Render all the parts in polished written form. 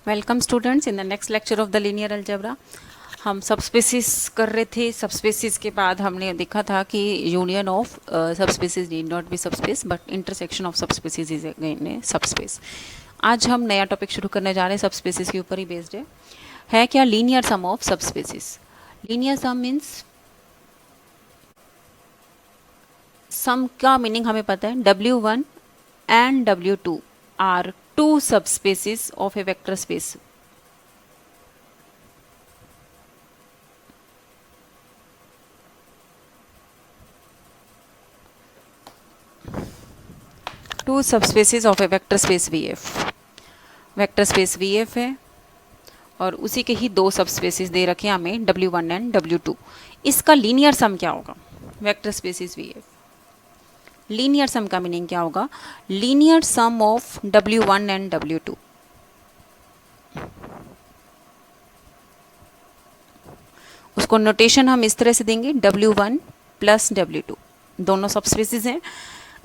Welcome students in the next lecture of the linear algebra. हम सबस्पेसिस कर रहे थे। सबस्पेसिस के बाद हमने देखा था कि union of subspaces need not be subspace but intersection of subspaces is again a subspace. आज हम नया टॉपिक शुरू करने जा रहे हैं, सबस्पेसिस के ऊपर ही बेस्ड है क्या linear sum of subspaces. Linear sum means sum का मीनिंग हमें पता है, W1 and W2 are two subspaces of a vector space. Two subspaces of a vector space VF। Vector space VF है और उसी के ही दो सबस्पेसिस दे रखे हैं हमें, W1 एंड W2। इसका लीनियर सम क्या होगा? Vector spaces VF। Linear sum का मीनिंग क्या होगा? Linear sum of W1 and W2। उसको नोटेशन हम इस तरह से देंगे, W1 प्लस W2 दोनों सबस्पेसिस हैं।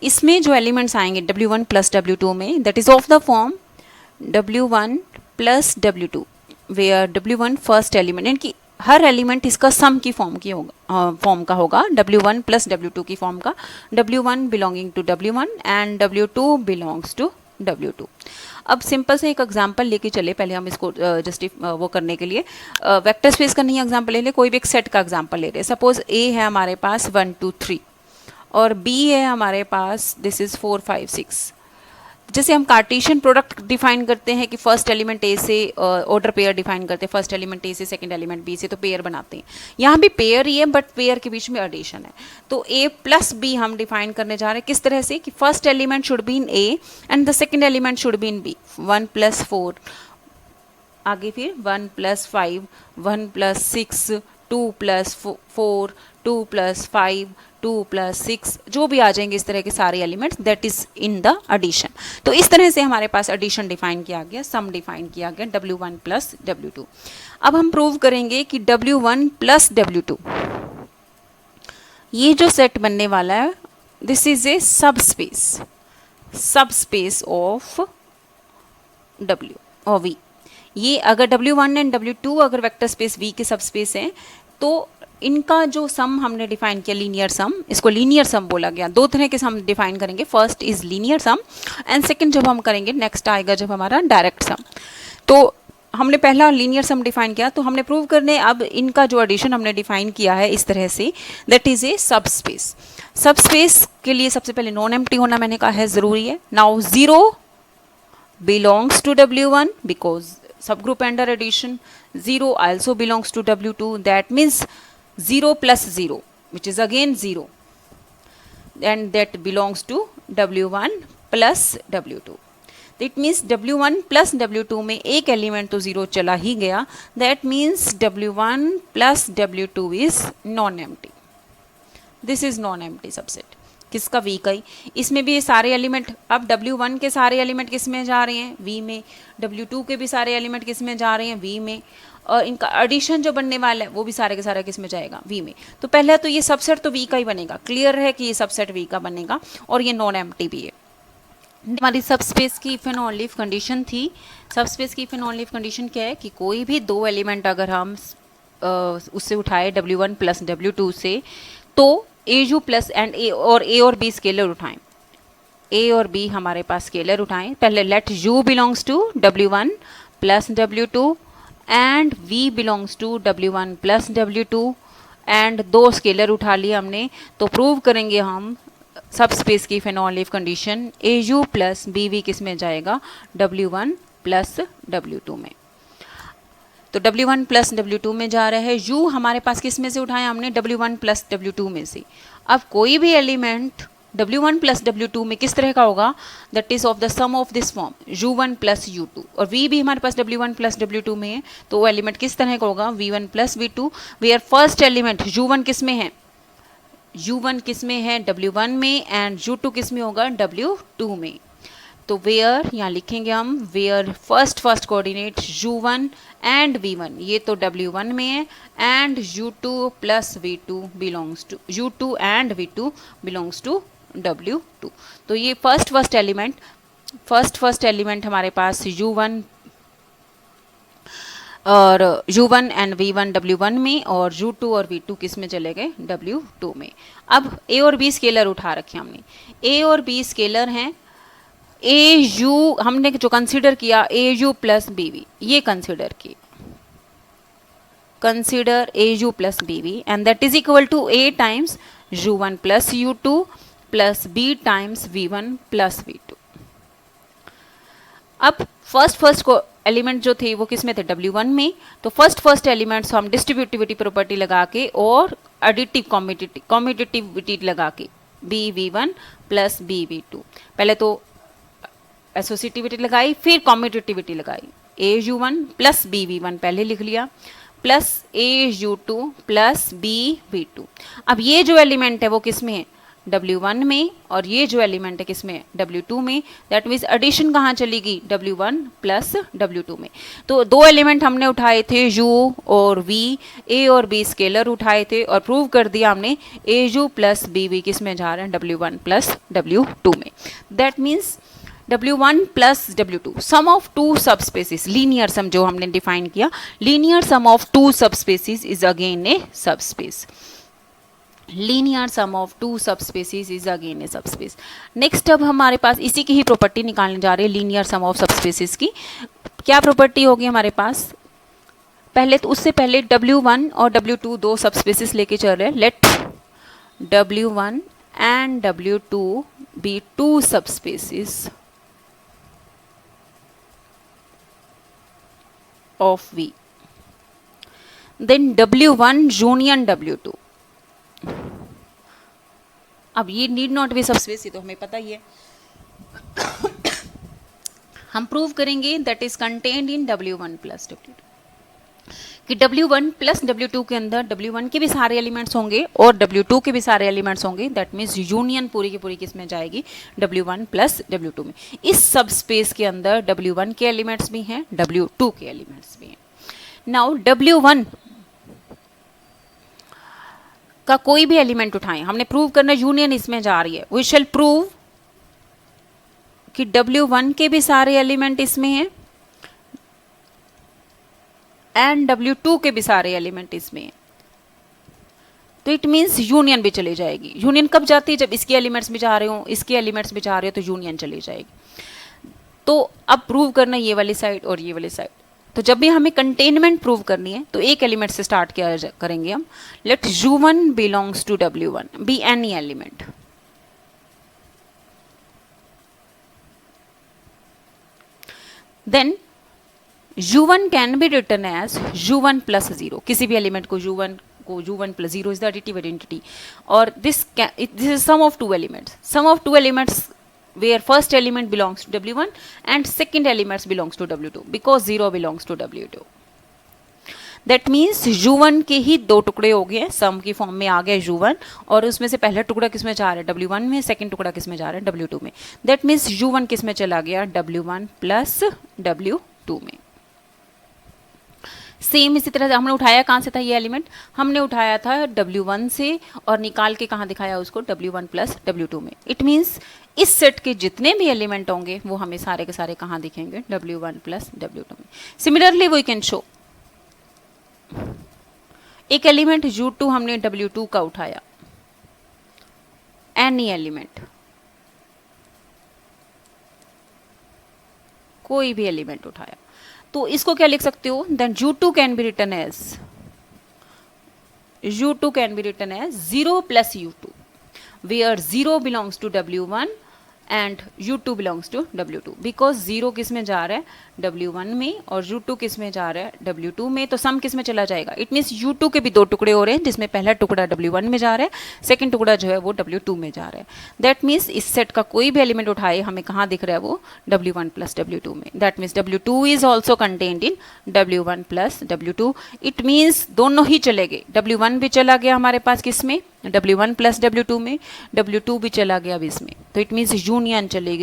इसमें जो एलिमेंट्स आएंगे W1 प्लस W2 में, that is of the form W1 plus W2 where W1 first element, यानी कि हर एलिमेंट इसका सम की फॉर्म की होगा, फॉर्म का होगा, W1 प्लस W2 की फॉर्म का। W1 belonging to W1 and W2 belongs to W2। अब सिंपल से एक एग्जांपल लेके चले, पहले हम इसको वो करने के लिए वेक्टर स्पेस का नहीं एग्जांपल ले ले, कोई भी एक सेट का एग्जांपल ले रहे हैं। सपोज A है हमारे पास 1 2 3 और B है हमारे पास दिस इज 4 5 6। जैसे हम कार्टेशियन प्रोडक्ट डिफाइन करते हैं कि फर्स्ट एलिमेंट ए से ऑर्डर पेयर डिफाइन करते हैं, फर्स्ट एलिमेंट ए से सेकंड एलिमेंट बी से, तो पेयर बनाते हैं। यहाँ भी पेयर ही है बट पेयर के बीच में एडिशन है। तो ए प्लस बी हम डिफाइन करने जा रहे हैं किस तरह से कि first element should be in A and the second element should be in B. 1 plus 4, आगे फिर 1 plus 5, 1 plus 6, 2 plus 4, 2 plus 5, 2 plus 6, जो भी आ जाएंगे इस तरह के सारे elements, that is in the addition. तो इस तरह से हमारे पास एडिशन डिफाइन किया गया, सम डिफाइन किया गया, W1 प्लस W2। अब हम प्रूव करेंगे कि W1 प्लस W2 ये जो सेट बनने वाला है, this is A subspace, subspace of W और V। ये अगर W1 एंड W2 अगर वेक्टर स्पेस V के सबस्पेस हैं, तो इनका जो सम हमने डिफाइन किया लीनियर सम, इसको लीनियर सम बोला गया। दो तरह के सम डिफाइन करेंगे, first is linear sum and second जब हम करेंगे नेक्स्ट आएगा जब हमारा डायरेक्ट सम। तो हमने पहला लीनियर सम डिफाइन किया, तो हमने प्रूव करने अब इनका जो एडिशन हमने डिफाइन किया है इस तरह से, that is a subspace. Subspace के लिए सबसे पहले नॉन एम्प्टी होना मैंने कहा है जरूरी है। Now 0 belongs to W1 because subgroup under addition, 0 also belongs to W2, that means 0 plus 0 which is again 0 and that belongs to W1 plus W2। That means W1 plus W2 में एक element तो 0 चला ही गया, that means W1 plus W2 is non-empty। This is non-empty subset किसका? V का ही। इसमें भी ये सारे एलिमेंट, अब W1 के सारे एलिमेंट किस में जा रहे हैं? V में। W2 के भी सारे एलिमेंट किस में जा रहे हैं? V में। और इनका एडिशन जो बनने वाला है वो भी सारे के सारे किस में जाएगा? V में। तो पहले तो ये सबसेट तो V का ही बनेगा, क्लियर है कि ये सबसेट V का बनेगा और ये नॉन एम्प्टी भी है। हमारी सबस्पेस की if and only if condition थी। सबस्पेस की if and only if condition क्या है कि कोई भी दो एलिमेंट अगर हम उससे उठाए W1 प्लस W2 से, तो AU प्लस एंड A और B स्केलर उठाएं, A और B हमारे पास स्केलर उठाएं। पहले let U belongs to W1 plus W2 and V belongs to W1 plus W2 and दो स्केलर उठा लिए हमने। तो प्रूव करेंगे हम सब स्पेस की if and only if condition, AU plus BV किस में जाएगा? W1 प्लस W2 में। तो W1 प्लस W2 में जा रहा है। U हमारे पास किस में से उठाया हमने? W1 प्लस W2 में से। अब कोई भी एलिमेंट W1 प्लस W2 में किस तरह का होगा? That is of the sum of this form, U1 plus U2। और V भी हमारे पास W1 प्लस W2 में है, तो वो एलिमेंट किस तरह का होगा? V1 plus V2, where first element U1 किस में है? U1 किस में है? W1 में, एंड U2 किस में होगा? W2 में। तो वेयर यहाँ लिखेंगे हम, where first coordinate U1 and V1, ये तो W1 में है, and U2 plus V2 belongs to U2 and V2 belongs to W2। तो ये फर्स्ट एलिमेंट हमारे पास U1 और U1 एंड V1 W1 में और U2 और V2 किस में चले गए W2 में। अब A और B स्केलर उठा रखे हमने, A और B स्केलर हैं, AU हमने जो कंसीडर किया AU प्लस BV, ये कंसीडर किया, consider AU plus BV and that is equal to A times U1 plus U2 plus B times V1 plus V2। अब फर्स्ट को एलिमेंट जो थे वो किस में थे W1 में, तो फर्स्ट एलिमेंट्स हम डिस्ट्रीब्यूटिविटी प्रॉपर्टी लगा के और एडिटिव कॉम्यूटेटिविटी लगा के BV1 प्लस BV2, पहले तो एसोसिएटिविटी लगाई फिर कॉम्यूटेटिविटी लगाई, AU1 प्लस BV1 पहले लिख लिया प्लस AU2 प्लस BV2। अब ये जो एलिमेंट है वो किस में है W1 में और ये जो एलिमेंट है किसमें W2 में, दैट मीन्स एडिशन कहाँ चली गई W1 प्लस W2 में। तो दो एलिमेंट हमने उठाए थे U और V, A और B स्केलर उठाए थे और प्रूव कर दिया हमने AU प्लस BV किस में जा रहे हैं W1 प्लस W2 में। That means W1 plus W2 sum of two subspaces, linear sum जो हमने डिफाइन किया, linear sum of two subspaces is again a subspace, linear sum of two subspaces is again a subspace. Next अब हमारे पास इसी की ही property निकालने जा रहे हैं लीनियर सम ऑफ सब स्पेसिस की। क्या प्रॉपर्टी होगी हमारे पास, पहले तो उससे पहले W1 और W2 दो सब स्पेसिस लेके चल रहे हैं, let W1 and W2 be two subspaces of V, then W1 union W2। अब ये नीड नॉट बी सबस्पेस, ये तो हमें पता ही है, हम प्रूव करेंगे that is contained in W1 plus W2 कि W1 प्लस W2 के अंदर W1 के भी सारे एलिमेंट्स होंगे और W2 के भी सारे एलिमेंट्स होंगे, दैट मीन्स यूनियन पूरी की पूरी किस में जाएगी W1 प्लस W2 में। इस सब स्पेस के अंदर W1 के एलिमेंट्स भी हैं, W2 के एलिमेंट्स भी हैं। नाउ W1 का कोई भी एलिमेंट उठाएं, हमने प्रूव करना यूनियन इसमें जा रही है, वी शैल प्रूव कि W1 के भी सारे एलिमेंट इसमें हैं एंड W2 के भी सारे एलिमेंट इसमें हैं, तो इट मीन्स यूनियन भी चली जाएगी। यूनियन कब जाती है, जब इसके एलिमेंट्स भी जा रहे हो इसके एलिमेंट्स भी जा रहे हो तो यूनियन चली जाएगी। तो अब प्रूव करना ये वाली साइड और ये वाली साइड, तो जब भी हमें कंटेनमेंट प्रूव करनी है तो एक एलिमेंट से स्टार्ट किया करेंगे हम, let U1 belongs to W1 be any element, then U1 can be written as U1 plus 0, किसी भी एलिमेंट को U1 plus 0 is the additive identity, और this is sum of two elements where first element belongs to W1 and second element belongs to W2 because 0 belongs to W2। That means U1 के ही दो टुकड़े हो गए, सम की form में आ गया U1 और उसमें से पहला टुकड़ा किस में जा रहा है W1 में, सेकंड टुकड़ा किस में जा रहा है W2 में। That means U1 किस में चला गया W1 प्लस W2 में। सेम इसी तरह हमने उठाया कहाँ से था ये एलिमेंट, हमने उठाया था W1 से और निकाल के कहाँ दिखाया उसको W1 प्लस W2 में। इट मीन्स इस सेट के जितने भी एलिमेंट होंगे वो हमें सारे के सारे कहाँ दिखेंगे W1 प्लस W2 में। सिमिलरली वी कैन शो एक एलिमेंट U2 हमने W2 का उठाया, एनी एलिमेंट, कोई भी एलिमेंट उठाया, तो इसको क्या लिख सकते हो, then U2 can be written as 0 plus U2 where 0 belongs to W1 and U2 belongs to W2 because 0 किस में जा रहा है W1 में और U2 किस में जा रहा है W2 में, तो सम किस में चला जाएगा। इट मीन्स U2 के भी दो टुकड़े हो रहे हैं जिसमें पहला टुकड़ा W1 में जा रहा है, सेकंड टुकड़ा जो है वो W2 में जा रहा है। दैट मीन्स इस सेट का कोई भी एलिमेंट उठाए हमें कहाँ दिख रहा है वो W1 प्लस W2 में। That means W2 is also contained in W1 plus W2। It means दोनों ही चले गए, W1 भी चला गया हमारे पास किस में W1 प्लस W2 में, W2 भी चला गया अब इसमें, तो इट मीन्स यूनियन चली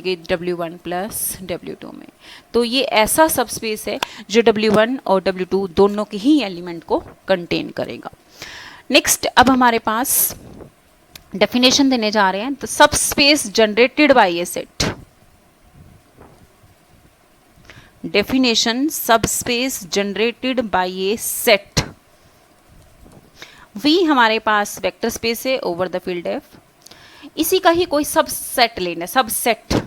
गई W1 प्लस W2 में। तो ये ऐसा सबस्पेस है जो W1 और W2 दोनों के ही एलिमेंट को कंटेन करेगा। नेक्स्ट अब हमारे पास डेफिनेशन देने जा रहे हैं, तो subspace generated by a set, definition subspace generated by a set. V हमारे पास वेक्टर स्पेस है ओवर द फील्ड एफ, इसी का ही कोई सबसेट लेना, सबसेट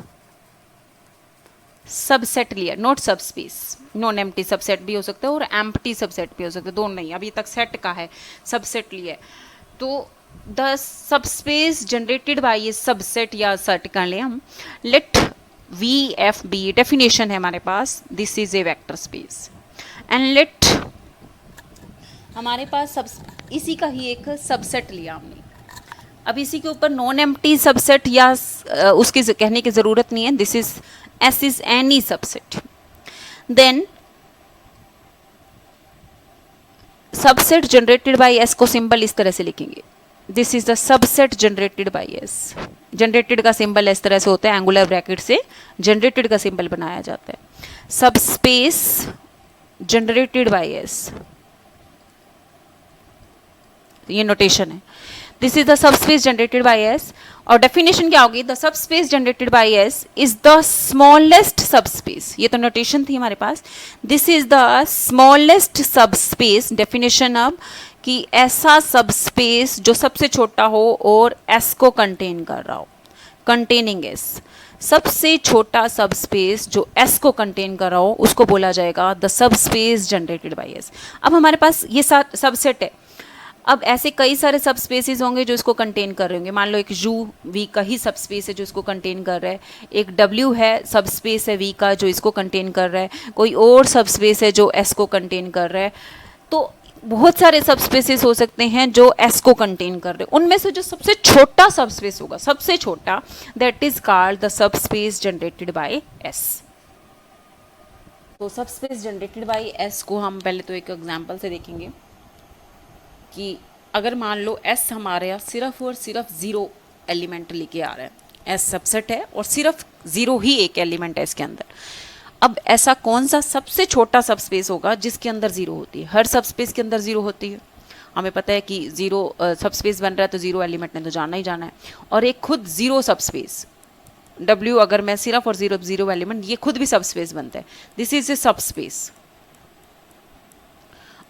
लिया, not subspace, non empty subset भी हो सकता है और एम्प्टी सबसेट भी हो सकता है, दोनों नहीं, अभी तक सेट का है, सबसेट लिया है। तो द सबस्पेस जनरेटेड बाय ये सबसेट या सेट कर ले हम, let V F be, definition है हमारे पास, this is a vector space and let हमारे पास इसी का ही एक सबसेट लिया हमने। अब इसी के ऊपर नॉन एम्प्टी सबसेट या उसकी कहने की जरूरत नहीं है, this is S is any subset. Then subset generated by S को सिंबल इस तरह से लिखेंगे, this is the subset generated by S. Generated का सिंबल इस तरह से होता है, एंगुलर ब्रैकेट से जनरेटेड का सिंबल बनाया जाता है। सबस्पेस जनरेटेड बाय एस, ये नोटेशन है, this is the subspace generated by S. और डेफिनेशन क्या होगी, the subspace generated by S is the smallest subspace, ये तो नोटेशन थी हमारे पास, this is the smallest subspace. Definition अब कि ऐसा सबस्पेस जो सबसे छोटा हो और एस को कंटेन कर रहा हो, कंटेनिंग एस, सबसे छोटा सबस्पेस जो एस को कंटेन कर रहा हो उसको बोला जाएगा the subspace generated by S. अब हमारे पास ये सबसेट है, अब ऐसे कई सारे सब स्पेसिस होंगे जो इसको कंटेन कर रहे होंगे, मान लो एक यू वी का ही सब स्पेस है जो इसको कंटेन कर रहा है, एक डब्ल्यू है सब स्पेस है वी का जो इसको कंटेन कर रहा है, कोई और सब स्पेस है जो एस को कंटेन कर रहा है। तो बहुत सारे सब स्पेसिस हो सकते हैं जो एस को कंटेन कर रहे हैं, उनमें से जो सबसे छोटा सब स्पेस होगा, सबसे छोटा, that is called the sub space generated by S. तो सब स्पेस जनरेटेड बाय एस को हम पहले तो एक एग्जाम्पल से देखेंगे कि अगर मान लो S हमारे यहाँ सिर्फ और सिर्फ ज़ीरो एलिमेंट लेके आ रहा है, S सबसेट है और सिर्फ ज़ीरो ही एक एलिमेंट है इसके अंदर। अब ऐसा कौन सा सबसे छोटा सबस्पेस होगा जिसके अंदर ज़ीरो होती है? हर सबस्पेस के अंदर ज़ीरो होती है, हमें पता है कि ज़ीरो सबस्पेस बन रहा है तो ज़ीरो एलिमेंट ने तो जाना ही जाना है। और एक खुद ज़ीरो सबस्पेस W, अगर मैं सिर्फ और ज़ीरो ज़ीरो एलिमेंट, ये खुद भी सबस्पेस बनता है, दिस इज ए सबस्पेस।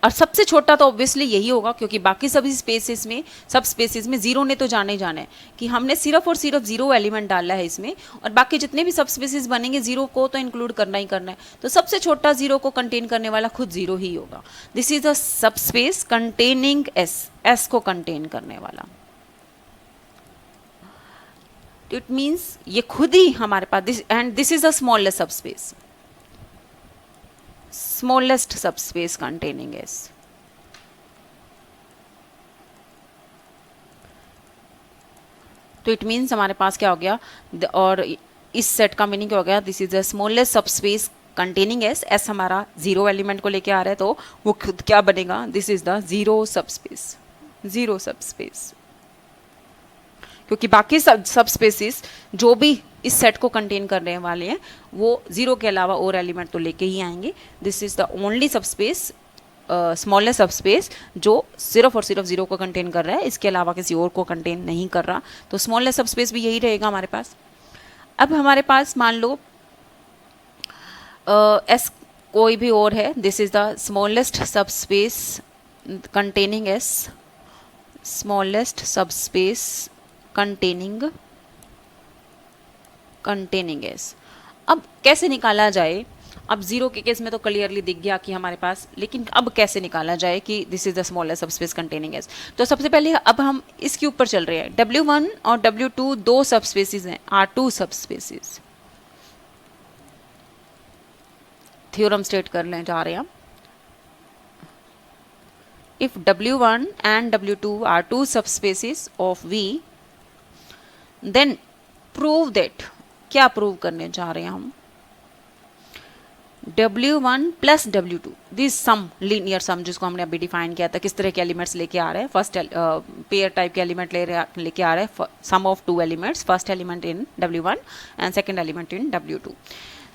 और सबसे छोटा तो ऑब्वियसली यही होगा क्योंकि बाकी सभी स्पेसेस में, सब स्पेसेस में जीरो ने तो जाना ही जाना है कि हमने सिर्फ और सिर्फ जीरो एलिमेंट डाला है इसमें, और बाकी जितने भी सब स्पेसेस बनेंगे जीरो को तो इंक्लूड करना ही करना है। तो सबसे छोटा जीरो को कंटेन करने वाला खुद जीरो ही होगा, this is a subspace containing S, S को कंटेन करने वाला। इट मीन्स ये खुद ही हमारे पास this, and this is a smallest subspace, smallest subspace containing S. तो इट मीन्स हमारे पास क्या हो गया, और इस सेट का मीनिंग क्या हो गया, this is the smallest subspace containing S. S हमारा जीरो एलिमेंट को लेके आ रहा है तो वो खुद क्या बनेगा, this is the zero subspace, zero subspace. क्योंकि बाकी सब स्पेसिस जो भी इस सेट को कंटेन करने वाले हैं वो जीरो के अलावा और एलिमेंट तो लेके ही आएंगे। This is the only subspace, smallest subspace जो सिर्फ और सिर्फ जीरो को कंटेन कर रहा है, इसके अलावा किसी और को कंटेन नहीं कर रहा। तो स्मॉलेस्ट सबस्पेस भी यही रहेगा हमारे पास। अब हमारे पास मान लो एस कोई भी और है, this is the smallest subspace containing S, smallest subspace containing S. अब कैसे निकाला जाए, अब जीरो के केस में तो क्लियरली दिख गया कि हमारे पास, लेकिन अब कैसे निकाला जाए कि this is the smallest subspace containing S. तो सबसे पहले अब हम इसके ऊपर चल रहे हैं, W1 और W2 दो सबस्पेसिस हैं, आर टू सबस्पेसिस। थ्योरम स्टेट कर लें जा रहे हैं हम, if W1 and W2 are two subspaces of V, then prove that, क्या प्रूव करने जा रहे हैं हम, W1 plus W2, this sum, linear sum जिसको हमने अभी डिफाइन किया था, किस तरह के एलिमेंट्स लेके आ रहे हैं, फर्स्ट पेयर टाइप के एलिमेंट लेके आ रहे हैं, sum of two elements, first element in W1 and second element in W2।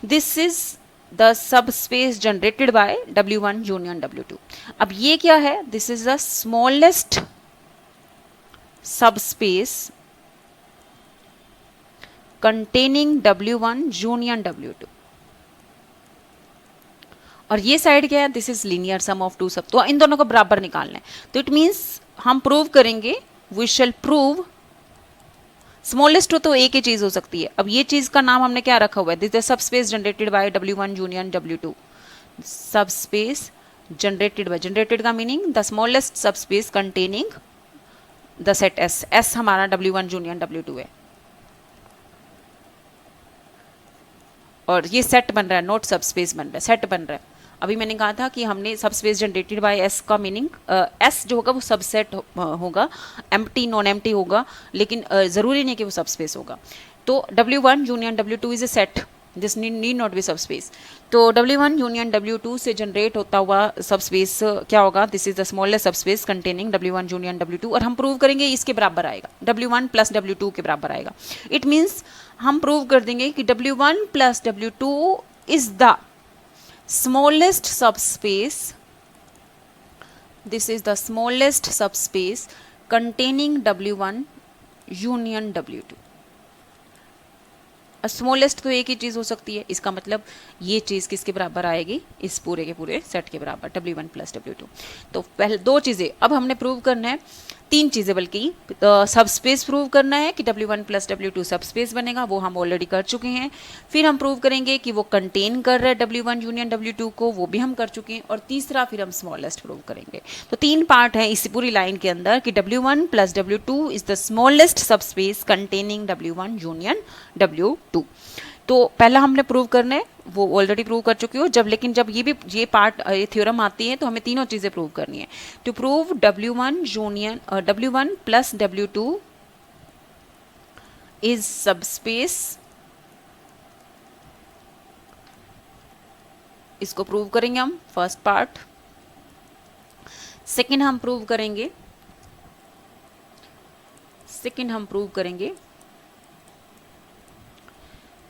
This is the subspace generated by W1 union W2। अब ये क्या है, this is the smallest subspace containing W1 union W2। और ये side क्या है, this is linear sum of two sub, तो इन दोनों को बराबर निकालना है। तो इट मीन्स हम प्रूव करेंगे, वी शैल प्रूव स्मॉलेस्ट हो तो एक ही चीज हो सकती है। अब ये चीज का नाम हमने क्या रखा हुआ है, दिस इज सब space generated by W1 union W2, सब स्पेस जनरेटेड बाय, जनरेटेड का meaning the smallest subspace containing the set S, S हमारा W1 यूनियन W2 है, और ये सेट बन रहा है, नोट सब स्पेस बन रहा है, सेट बन रहा है। अभी मैंने कहा था कि हमने सब स्पेस जनरेटेड बाय एस का मीनिंग एस जो होगा वो सबसेट होगा, एम्प्टी नॉन एम्प्टी होगा, लेकिन ज़रूरी नहीं कि वो सब स्पेस होगा। तो W1 union W2 is a set, this need not B सब स्पेस। तो W1 यूनियन W2 से जनरेट होता हुआ सब स्पेस क्या होगा, this is the smallest subspace containing W1 union W2, और हम प्रूव करेंगे इसके बराबर आएगा, W1 प्लस W2 के बराबर आएगा। इट मीन्स हम प्रूव कर देंगे कि W1 plus W2 is the smallest subspace, this is the smallest subspace containing W1 union W2। Smallest तो एक ही चीज हो सकती है, इसका मतलब ये चीज किसके बराबर आएगी, इस पूरे के पूरे सेट के बराबर, W1 प्लस W2। तो पहले दो चीजें अब हमने प्रूव करना है, तीन चीजें बल्कि, सब स्पेस प्रूव करना है कि W1 प्लस W2 सब स्पेस बनेगा, वो हम ऑलरेडी कर चुके हैं। फिर हम प्रूव करेंगे कि वो कंटेन कर रहा है W1 यूनियन W2 को, वो भी हम कर चुके हैं। और तीसरा फिर हम स्मॉलेस्ट प्रूव करेंगे। तो तीन पार्ट है इस पूरी लाइन के अंदर कि W1 plus W2 is the smallest subspace containing W1 union W2। तो पहला हमने प्रूव करना है, वो ऑलरेडी प्रूव कर चुकी हो जब, लेकिन जब ये पार्ट ये थ्योरम आती है तो हमें तीनों चीजें प्रूव करनी है। To prove W1 union W1 plus W2 is subspace, इसको प्रूव करेंगे हम, फर्स्ट पार्ट। सेकंड हम प्रूव करेंगे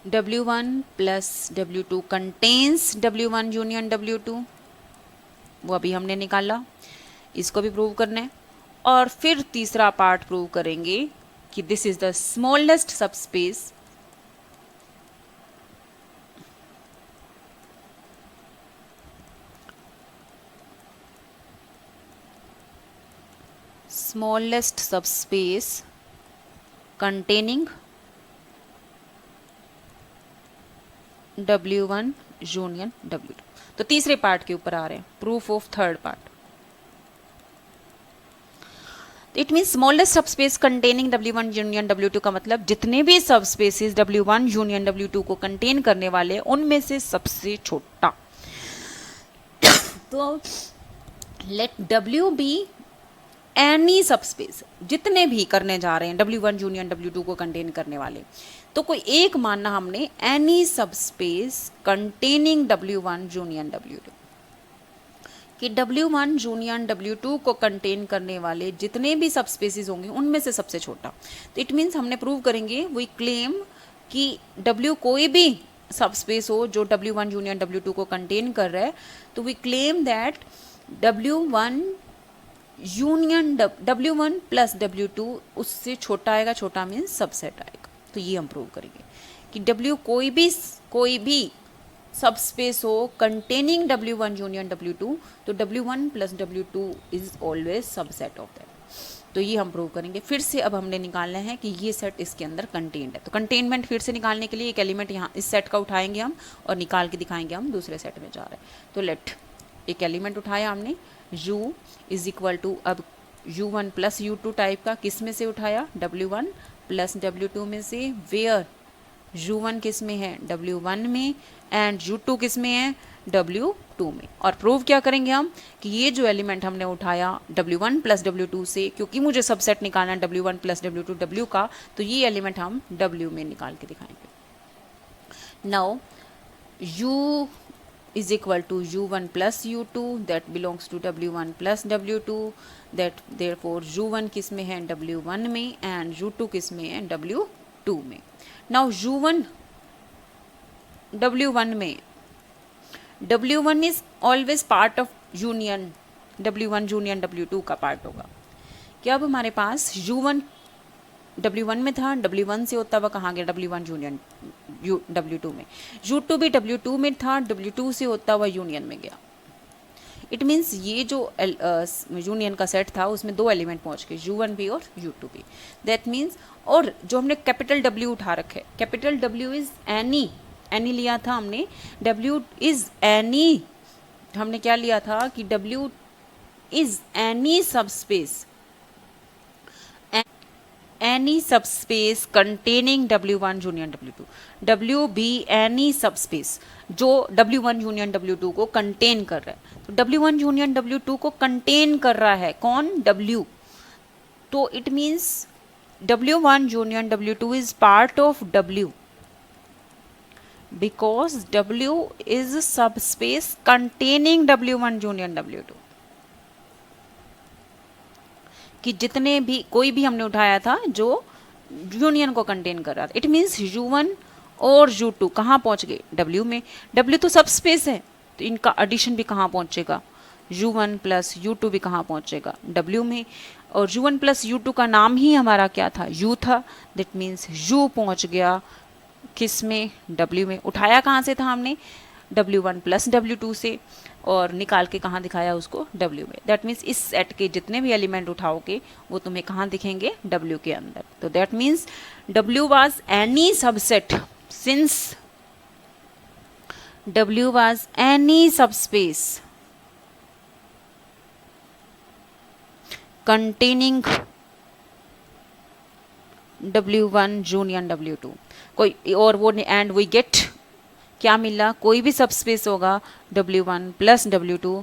W1 plus W2 contains W1 union W2, वो अभी हमने निकाला, इसको भी प्रूव करना है। और फिर तीसरा पार्ट प्रूव करेंगे कि this is the smallest subspace containing W1 union W2। तो तीसरे पार्ट के ऊपर आ रहे हैं, proof of third part. It mean smallest subspace containing W1 union W2 का मतलब जितने भी सबस्पेसेस W1 यूनियन W2 को कंटेन करने वाले उनमें से सबसे छोटा। तो let W be any subspace, जितने भी करने जा रहे हैं W1 यूनियन W2 को कंटेन करने वाले, तो कोई एक मानना हमने any subspace containing W1 union W2, कि W1 यूनियन W2 को कंटेन करने वाले जितने भी सबस्पेसेस होंगे उनमें से सबसे छोटा। तो इट मीन्स हमने प्रूव करेंगे, वी क्लेम कि W कोई भी सबस्पेस हो जो W1 यूनियन W2 को कंटेन कर रहा है, तो we claim that W1 union W1 plus W2 उससे छोटा आएगा, छोटा मीन्स सबसेट आएगा। तो ये हम प्रूव करेंगे कि W कोई भी सबस्पेस हो कंटेनिंग W1 यूनियन W2, तो W1 plus W2 is always subset of that. तो ये हम प्रूव करेंगे। फिर से अब हमने निकालना है कि ये सेट इसके अंदर कंटेन्ड है। तो कंटेनमेंट फिर से निकालने के लिए एक एलिमेंट यहाँ इस सेट का उठाएंगे हम और निकाल के दिखाएंगे हम दूसरे सेट में जा रहे हैं। तो लेट एक एलिमेंट उठाया हमने U इज इक्वल टू, अब U1 प्लस U2 टाइप का किस में से उठाया, W1 प्लस W2 में से, वेयर U1 किस में है, W1 में, एंड U2 किस में है, W2 में। और प्रूव क्या करेंगे हम कि ये जो एलिमेंट हमने उठाया W1 प्लस W2 से, क्योंकि मुझे सबसेट निकालना है W1 प्लस W2 W का, तो ये एलिमेंट हम W में निकाल के दिखाएंगे। Now U is equal to U1 plus U2 that belongs to W1 plus W2, that therefore U1 किस में है, W1 में, and U2 किस में है, W2 में। Now U1 W1 में, W1 is always part of union, W1 union W2 का पार्ट होगा। क्या अब हमारे पास U1 W1 में था, W1 से होता हुआ कहाँ गया, W1 यूनियन W2 में, U2 भी W2 में था, W2 से होता हुआ यूनियन में गया। इट मीन्स ये जो यूनियन का सेट था उसमें दो एलिमेंट पहुंच गए, U1 भी और U2 भी। दैट मीन्स, और जो हमने कैपिटल W उठा रखे, कैपिटल W इज एनी लिया था हमने, W इज एनी, हमने क्या लिया था कि W is any subspace, any subspace containing W1 union W2, W भी any subspace जो W1 union W2 को contain कर रहा है, तो W1 union W2 को contain कर रहा है कौन, W, तो it means W1 union W2 is part of W because W is subspace containing W1 union W2, कि जितने भी कोई भी हमने उठाया था जो यूनियन को कंटेन कर रहा था, इट मीन्स U1 और U2 कहाँ पहुँच गए, W में। W तो सब स्पेस है, तो इनका एडिशन भी कहाँ पहुँचेगा, U1 प्लस U2 भी कहाँ पहुँचेगा, W में। और U1 प्लस U2 का नाम ही हमारा क्या था, U था, दैट मीन्स U पहुँच गया किस में, W में। उठाया कहाँ से था हमने, W1 प्लस W2 से, और निकाल के कहाँ दिखाया उसको, W में। दैट मीन्स इस सेट के जितने भी एलिमेंट उठाओगे वो तुम्हें कहाँ दिखेंगे, W के अंदर। तो that means W was any subset, since W was any subspace containing W1 union W2, कोई और वो, एंड वी गेट क्या मिला, कोई भी सबस्पेस होगा W1 plus W2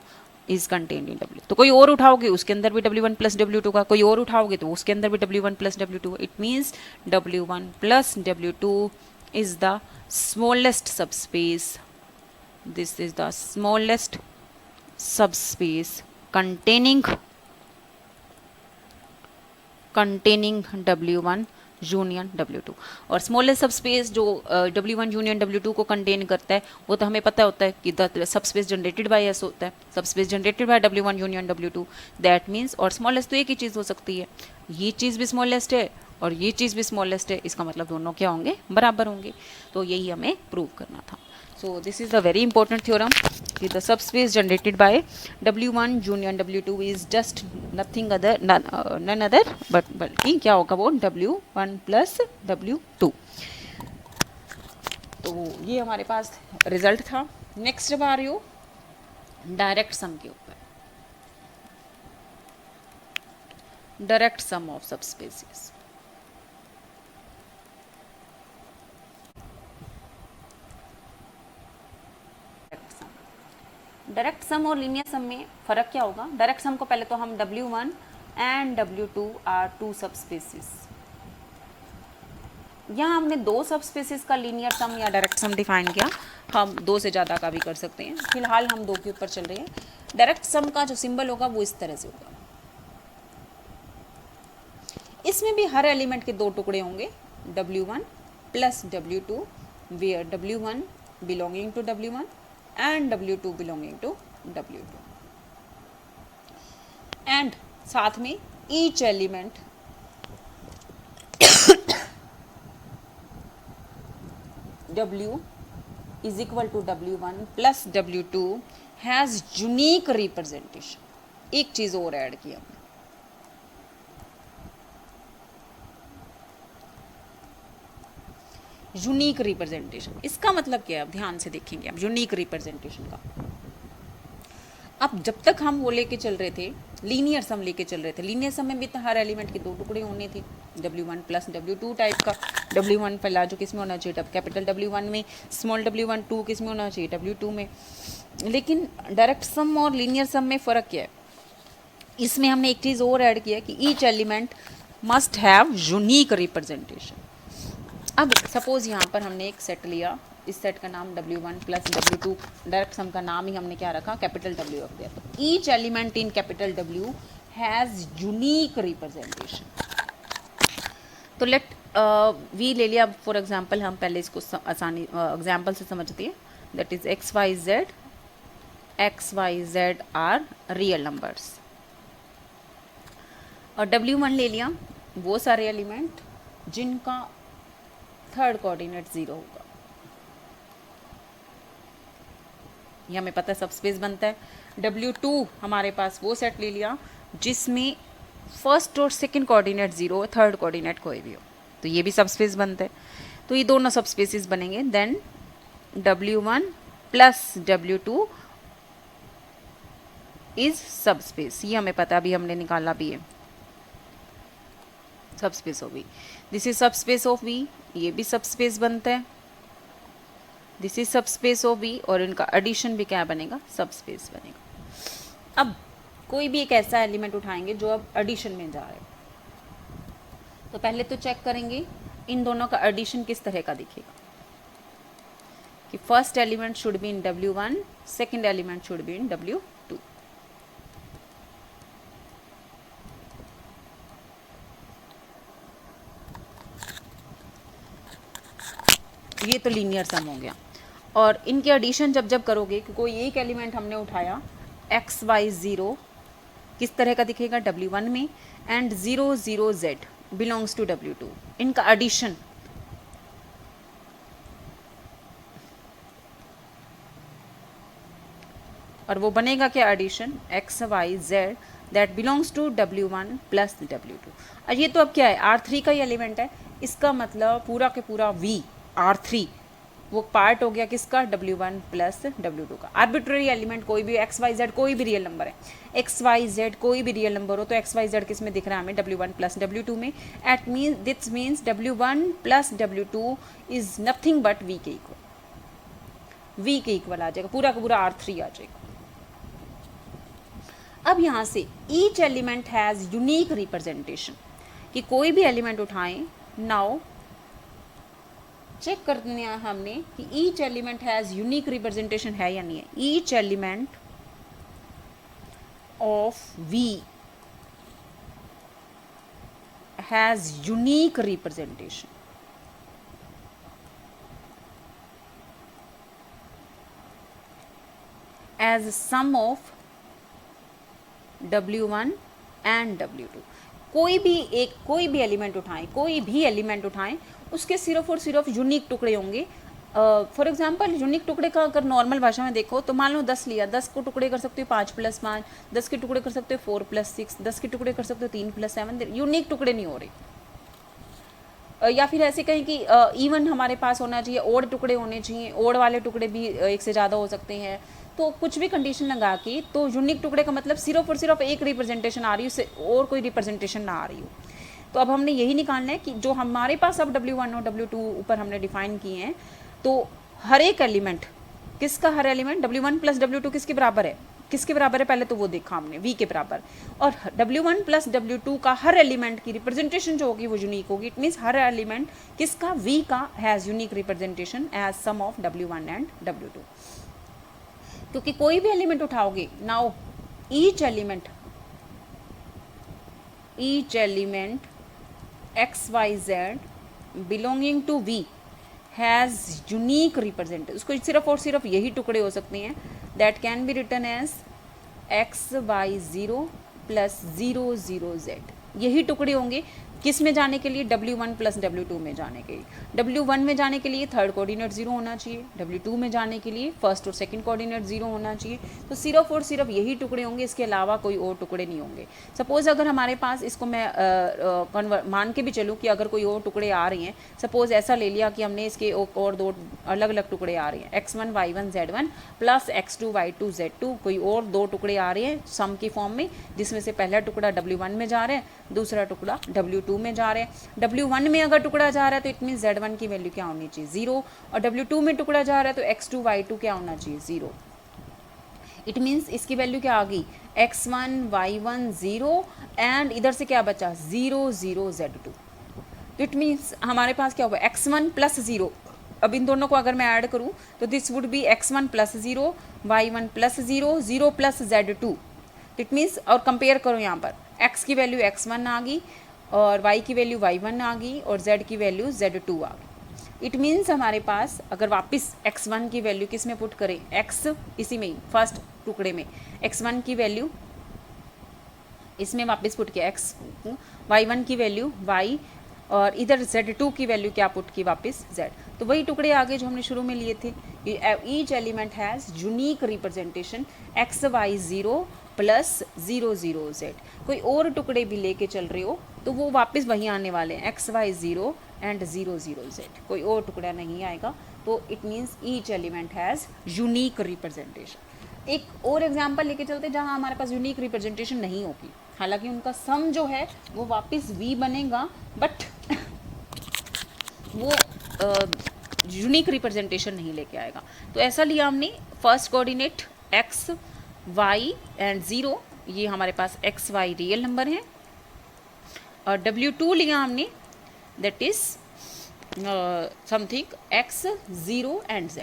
is contained in W, तो कोई और उठाओगे उसके अंदर भी W1 प्लस W2 का, कोई और उठाओगे तो उसके अंदर भी W1 plus W2, it means W1 plus W2 is the smallest subspace, this is the smallest subspace containing W1 union W2। और स्मॉलेस्ट सबस्पेस जो W1 यूनियन W2 को कंटेन करता है वो तो हमें पता होता है कि the subspace generated bye S होता है, subspace generated by W1 union W2, that means, और स्मॉलेस्ट तो एक ही चीज़ हो सकती है, ये चीज़ भी स्मॉलेस्ट है और ये चीज़ भी स्मॉलेस्ट है, इसका मतलब दोनों क्या होंगे, बराबर होंगे। तो यही हमें प्रूव करना था। So this is a very important theorem कि the subspace generated by W1 union W2 is just nothing other none other but बल्कि क्या होगा वो W1 plus W2। तो ये हमारे पास रिजल्ट था। नेक्स्ट अब आ रही हो डायरेक्ट सम के ऊपर, direct sum of subspaces. Direct sum और लीनियर सम में फ़र्क क्या होगा, डायरेक्ट सम को पहले तो हम W1 and W2 are to subspaces, यहाँ हमने दो सबस्पेसेस का लीनियर सम या डायरेक्ट सम डिफाइन किया, हम दो से ज़्यादा का भी कर सकते हैं, फिलहाल हम दो के ऊपर चल रहे हैं। डायरेक्ट सम का जो सिंबल होगा वो इस तरह से होगा, इसमें भी हर एलिमेंट के दो टुकड़े होंगे, W1 plus W2 where W1 belonging to W1 and W2 belonging to W2, and साथ में each element W is equal to W1 plus W2 has unique representation। एक चीज और ऐड की हमने, यूनिक रिप्रेजेंटेशन। इसका मतलब क्या है, अब ध्यान से देखेंगे अब यूनिक रिप्रेजेंटेशन का। अब जब तक हम वो लेके चल रहे थे, लीनियर सम लेके चल रहे थे, लीनियर सम में भी तो हर एलिमेंट के दो टुकड़े होने थे, W1 प्लस W2 टाइप का। W1 पहला जो किस में होना चाहिए, कैपिटल W1 में, स्मॉल W1 2 किस में होना चाहिए, W2 में। लेकिन डायरेक्ट सम और लीनियर सम में फ़र्क क्या है, इसमें हमने एक चीज़ और ऐड किया कि each element must have unique representation. अब सपोज यहाँ पर हमने एक सेट लिया, इस सेट का नाम W1 plus W2, direct sum का नाम ही हमने क्या रखा, कैपिटल W रख दिया। तो each element in capital W has unique representation. तो लेट वी ले लिया फॉर एग्जांपल, हम पहले इसको आसानी एग्जांपल से समझते हैं, that is x Y z are real numbers, और W1 ले लिया वो सारे एलिमेंट जिनका थर्ड कोऑर्डिनेट 0 होगा। ये हमें पता है सब स्पेस बनता है। W2 हमारे पास वो सेट ले लिया जिसमें फर्स्ट और सेकंड कोऑर्डिनेट 0 हो, थर्ड कोऑर्डिनेट कोई भी हो, तो ये भी सब स्पेस बनता है। तो ये दोनों सब स्पेसिस बनेंगे। Then W1 plus W2 is subspace, ये हमें पता, अभी हमने निकाला भी है, subspace of V। This is subspace of V, ये भी सब स्पेस बनता है। This is subspace of V और इनका एडिशन भी क्या बनेगा, सब स्पेस बनेगा। अब कोई भी एक ऐसा एलिमेंट उठाएंगे जो अब एडिशन में जा रहा है, तो पहले तो चेक करेंगे इन दोनों का एडिशन किस तरह का दिखेगा, कि first element should be in W1, second element should be in W2। ये तो लीनियर सम हो गया। और इनके एडिशन जब जब करोगे कि कोई एक एलिमेंट हमने उठाया एक्स वाई ज़ीरो, किस तरह का दिखेगा W1 में, and 0 0 Z belongs to W2, इनका एडिशन और वो बनेगा क्या, addition x Y z that belongs to W1 plus W2। और ये तो अब क्या है, R3 का ही एलिमेंट है, इसका मतलब पूरा के पूरा V R3 वो पार्ट हो गया किसका, W1 प्लस W2 का। आर्बिट्ररी एलिमेंट कोई भी एक्स वाई जेड, कोई भी रियल नंबर है, एक्स वाई जेड कोई भी रियल नंबर हो, तो एक्स वाई जेड किस में दिख रहा है हमें, W1 प्लस W2 में। It means this means W1 plus W2 is nothing but V के इक्वल, V के इक्वल आ जाएगा, पूरा का पूरा R3 आ जाएगा। अब यहाँ से each element has unique representation, कि कोई भी एलिमेंट उठाएं, नाउ चेक करने हमने कि each element has unique representation है या नहीं है। Each element of V has unique representation as sum of W1 and W2। कोई भी एलिमेंट उठाएं, कोई भी एलिमेंट उठाएं, उसके सिर्फ और सिर्फ यूनिक टुकड़े होंगे। फॉर एग्जांपल यूनिक टुकड़े का अगर नॉर्मल भाषा में देखो तो मान लो 10 लिया, 10 को टुकड़े कर सकते हो 5 + 5, 10 के टुकड़े कर सकते हो 4 + 6, 10 के टुकड़े कर सकते हो 3 + 7, यूनिक टुकड़े नहीं हो रहे। या फिर ऐसे कहें कि इवन हमारे पास होना चाहिए, ओड टुकड़े होने चाहिए, ओड वाले टुकड़े भी एक से ज़्यादा हो सकते हैं। तो कुछ भी कंडीशन लगा के, तो यूनिक टुकड़े का मतलब सिर्फ और सिर्फ एक रिप्रेजेंटेशन आ रही है, उससे और कोई रिप्रेजेंटेशन ना आ रही हो। तो अब हमने यही निकालना है कि जो हमारे पास अब W1 और W2 ऊपर हमने डिफाइन किए हैं, तो हर एक एलिमेंट किसका, हर एलिमेंट W1 प्लस W2 किसके बराबर है, किसके बराबर है, पहले तो वो देखा हमने, V के बराबर। और W1 प्लस W2 का हर एलिमेंट की रिप्रेजेंटेशन जो होगी वो यूनिक होगी। इट मीन्स हर एलिमेंट किसका, V का has unique representation as sum of W1 and W2। क्योंकि कोई भी एलिमेंट उठाओगे, now each element X Y Z belonging to V has unique representation, उसको सिर्फ और सिर्फ यही टुकड़े हो सकते हैं, that can be written as X Y zero plus 0 0 Z। यही टुकड़े होंगे किस में जाने के लिए, W1 प्लस W2 में जाने के लिए। W1 में जाने के लिए थर्ड कोऑर्डिनेट 0 होना चाहिए, W2 में जाने के लिए फर्स्ट और सेकंड कोऑर्डिनेट 0 होना चाहिए। तो सिर्फ और सिर्फ यही टुकड़े होंगे, इसके अलावा कोई और टुकड़े नहीं होंगे। सपोज़ अगर हमारे पास, इसको मैं मान के भी चलूँ कि अगर कोई और टुकड़े आ रही हैं, सपोज़ ऐसा ले लिया कि हमने इसके और दो अलग अलग टुकड़े आ रहे हैं, x1 y1 z1 plus x2 y2 z2, कोई और दो टुकड़े आ रहे हैं सम की फॉर्म में, जिसमें से पहला टुकड़ा W1 में जा रहा है, दूसरा टुकड़ा W2 में जा रहे हैं। W1 में अगर टुकड़ा जा रहा है तो इट मीन Z1 की वैल्यू क्या होनी चाहिए, 0, और W2 में टुकड़ा जा रहा है तो x2 y2 क्या होना चाहिए, 0। इट मीन्स इसकी वैल्यू क्या आ गई, x1 y1 0 एंड इधर से क्या बचा 0 0 Z2। इट मीन्स हमारे पास क्या हुआ, x1 प्लस 0। अब इन दोनों को अगर मैं ऐड करूं तो this would be x1 plus 0 y1 plus 0 0 plus Z2। It means, और कंपेयर करो यहाँ पर, x की वैल्यू x1 आ गई और y की वैल्यू y1 आ गई और z की वैल्यू Z2 आ गई। इट मीन्स हमारे पास अगर वापस x1 की वैल्यू किस में पुट करें, x इसी में ही फर्स्ट टुकड़े में x1 की वैल्यू इसमें वापस पुट किया, x y1 की वैल्यू y और इधर Z2 की वैल्यू क्या पुट की वापस Z। तो वही टुकड़े आगे जो हमने शुरू में लिए थे, each element has unique representation XY0 plus 00Z। कोई और टुकड़े भी लेके चल रहे हो तो वो वापस वहीं आने वाले हैं, XY0 एंड 00Z, कोई और टुकड़ा नहीं आएगा। तो it means each element has unique representation. एक और एग्जाम्पल लेके चलते जहाँ हमारे पास यूनिक रिप्रेजेंटेशन नहीं होगी, हालांकि उनका सम जो है वो वापस V बनेगा, बट वो यूनिक रिप्रेजेंटेशन नहीं लेके आएगा। तो ऐसा लिया हमने first coordinate x y and 0, ये हमारे पास x y रियल नंबर हैं, और W2 लिया हमने, that is something x 0 and z,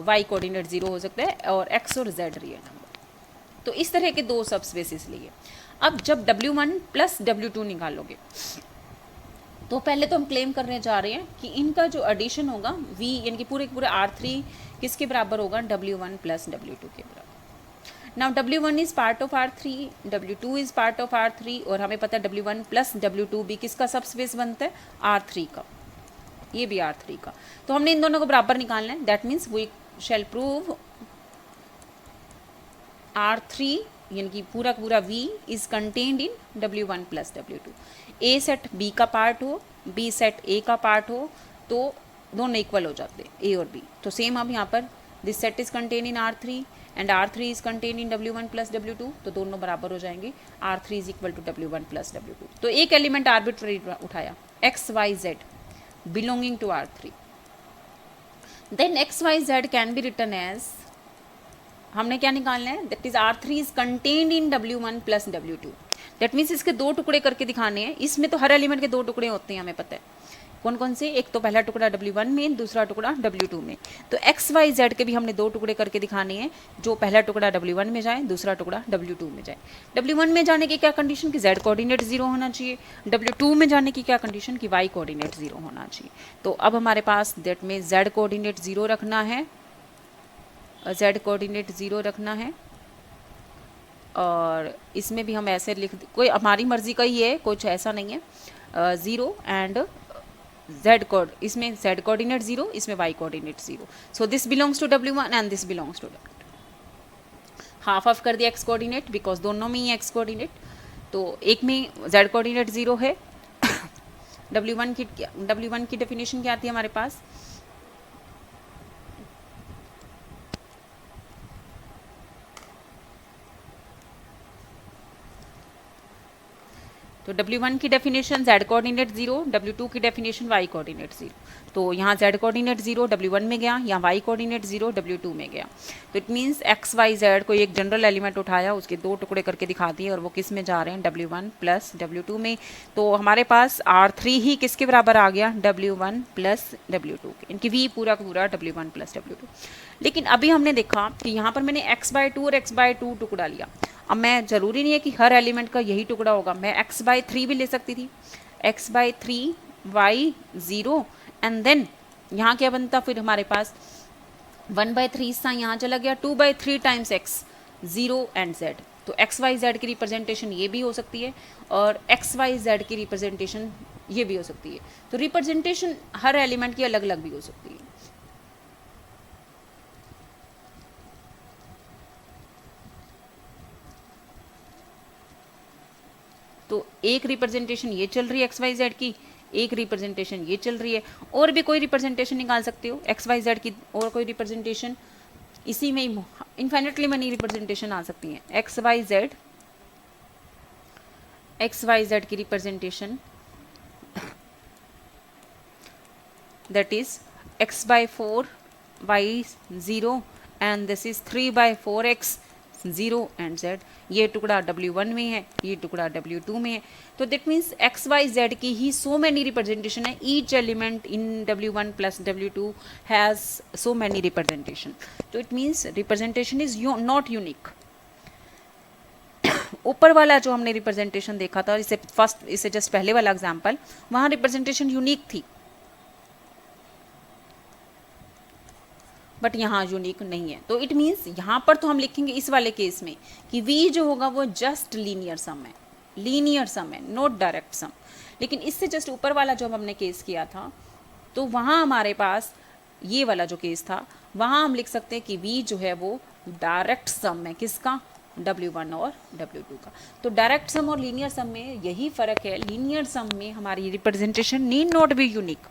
y coordinate 0 हो सकता है और x और z रियल नंबर। तो इस तरह के दो सब स्पेसिस लिए। अब जब W1 प्लस W2 निकालोगे तो पहले तो हम क्लेम करने जा रहे हैं कि इनका जो एडिशन होगा V यानी कि पूरे R3 किसके बराबर होगा, W1 प्लस W2 के बराबर। Now W1 is part of R3, W2 is part of R3, और हमें पता है W1 प्लस W2 भी किसका सबस्पेस बनता है, R3 का, ये भी R3 का। तो हमने इन दोनों को बराबर निकालना है, that means we shall prove R3 यानी कि पूरा V is contained in W1 plus W2। A set B का पार्ट हो, B सेट A का पार्ट हो, तो दोनों इक्वल हो जाते हैं A और B। तो सेम अब यहाँ पर this set is contain in R3 and R3 is contain in W1 plus W2, तो दोनों बराबर हो जाएंगे, R3 is equal to W1 plus W2। तो एक एलिमेंट आर्बिट्ररी उठाया XYZ belonging to R3, then XYZ can be written as, हमने क्या निकालना है, that is R3 is contained in W1 plus W2। That means इसके दो टुकड़े करके दिखाने हैं। इसमें तो हर एलिमेंट के दो टुकड़े होते हैं, हमें पता है कौन कौन से, एक तो पहला टुकड़ा W1 में, दूसरा टुकड़ा W2 में। तो XYZ के भी हमने दो टुकड़े करके दिखाने हैं, जो पहला टुकड़ा W1 में जाए, दूसरा टुकड़ा W2 में जाए। W1 में जाने की क्या कंडीशन कि Z कोऑर्डिनेट 0 होना चाहिए, W2 में जाने की क्या कंडीशन कि Y कोऑर्डिनेट 0 होना चाहिए। तो अब हमारे पास दैट में Z कोऑर्डिनेट 0 रखना है, Z कोऑर्डिनेट 0 रखना है, और इसमें भी हम ऐसे लिख, कोई हमारी मर्जी का ही है, कुछ ऐसा नहीं है, 0 एंड Z कोड, इसमें Z कोऑर्डिनेट 0, इसमें Y coordinate 0। So this belongs to W1 and this belongs to W2। Half of कर दिया X कोऑर्डिनेट, बिकॉज दोनों में ही X कोऑर्डिनेट, तो एक में Z कोऑर्डिनेट 0 है। W1 की डेफिनेशन क्या आती है हमारे पास, तो W1 की डेफिनेशन Z कोऑर्डिनेट 0, W2 की डेफिनेशन Y कोऑर्डिनेट 0। तो यहाँ Z कोऑर्डिनेट 0 W1 में गया, यहाँ Y कोऑर्डिनेट 0 W2 में गया। तो इट मीन्स XYZ को एक जनरल एलिमेंट उठाया, उसके दो टुकड़े करके दिखा दिए, और वो किस में जा रहे हैं, W1 प्लस W2 में। तो हमारे पास R3 ही किसके बराबर आ गया, W1 प्लस W2 के, इनकी V पूरा पूरा W1 प्लस W2। लेकिन अभी हमने देखा कि यहाँ पर मैंने x/2 और x/2 टुकड़ा लिया। अब मैं ज़रूरी नहीं है कि हर एलिमेंट का यही टुकड़ा होगा, मैं x/3 भी ले सकती थी, x/3 y0, एंड देन यहाँ क्या बनता फिर हमारे पास 1/3 सा यहाँ चला गया, 2/3 टाइम्स x 0 एंड z। तो XYZ की रिप्रेजेंटेशन ये भी हो सकती है, और XYZ की रिप्रेजेंटेशन ये भी हो सकती है। तो रिप्रेजेंटेशन हर एलिमेंट की अलग अलग भी हो सकती है। तो एक रिप्रेजेंटेशन ये चल रही है XYZ की, एक रिप्रेजेंटेशन ये चल रही है, और भी कोई रिप्रेजेंटेशन निकाल सकते हो XYZ की, और कोई रिप्रेजेंटेशन इसी में ही इन्फाइनेटली मनी रिप्रेजेंटेशन आ सकती है। XYZ की representation that is x/4 y0 and this is 3/4x 0 and z। ये टुकड़ा W1 में है, ये टुकड़ा W2 में है। तो दैट मीन्स XYZ की ही सो मैनी रिप्रेजेंटेशन है, each element in W1 plus W2 has so many representation. तो it means representation is not unique. ऊपर वाला जो हमने रिप्रेजेंटेशन देखा था, इससे जस्ट पहले वाला एग्जाम्पल, वहाँ रिप्रेजेंटेशन यूनिक थी, बट यहाँ यूनिक नहीं है। तो इट मीन्स यहाँ पर तो हम लिखेंगे इस वाले केस में कि V जो होगा वो जस्ट लीनियर सम है, लीनियर सम है, नॉट डायरेक्ट सम। लेकिन इससे जस्ट ऊपर वाला जो हमने केस किया था, तो वहाँ हमारे पास ये वाला जो केस था, वहाँ हम लिख सकते हैं कि V जो है वो डायरेक्ट सम है, किसका, W1 और W2 का। तो डायरेक्ट सम और लीनियर सम में यही फ़र्क है, लीनियर सम में हमारी representation need not be unique.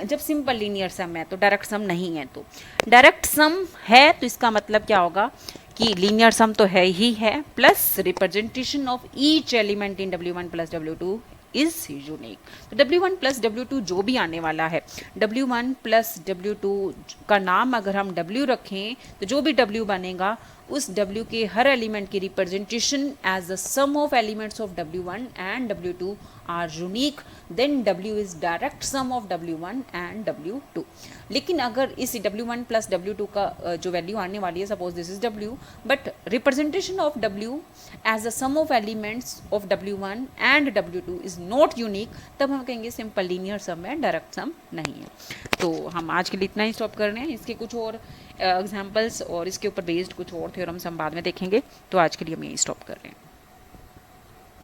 जब सिंपल लीनियर सम है तो डायरेक्ट सम नहीं है, तो डायरेक्ट सम है तो इसका मतलब क्या होगा कि लीनियर सम तो है ही है, plus representation of each element in W1 plus W2 is unique. तो W1 प्लस W2 जो भी आने वाला है, W1 प्लस W2 का नाम अगर हम W रखें तो जो भी W बनेगा उस W के हर एलिमेंट की representation as the sum of elements of W1 and W2 are unique, then W is direct sum of W1 and W2। लेकिन अगर इस W1 प्लस W2 का जो वैल्यू आने वाली है, suppose this is W, but representation of W as the sum of elements of W1 and W2 is not unique, तब हम कहेंगे सिंपल लीनियर सम है, डायरेक्ट सम नहीं है। तो हम आज के लिए इतना ही स्टॉप कर रहे हैं। इसके कुछ और एग्जाम्पल्स और इसके ऊपर बेस्ड कुछ और थ्योरम्स हम बाद में देखेंगे। तो आज के लिए हम यही स्टॉप कर रहे हैं।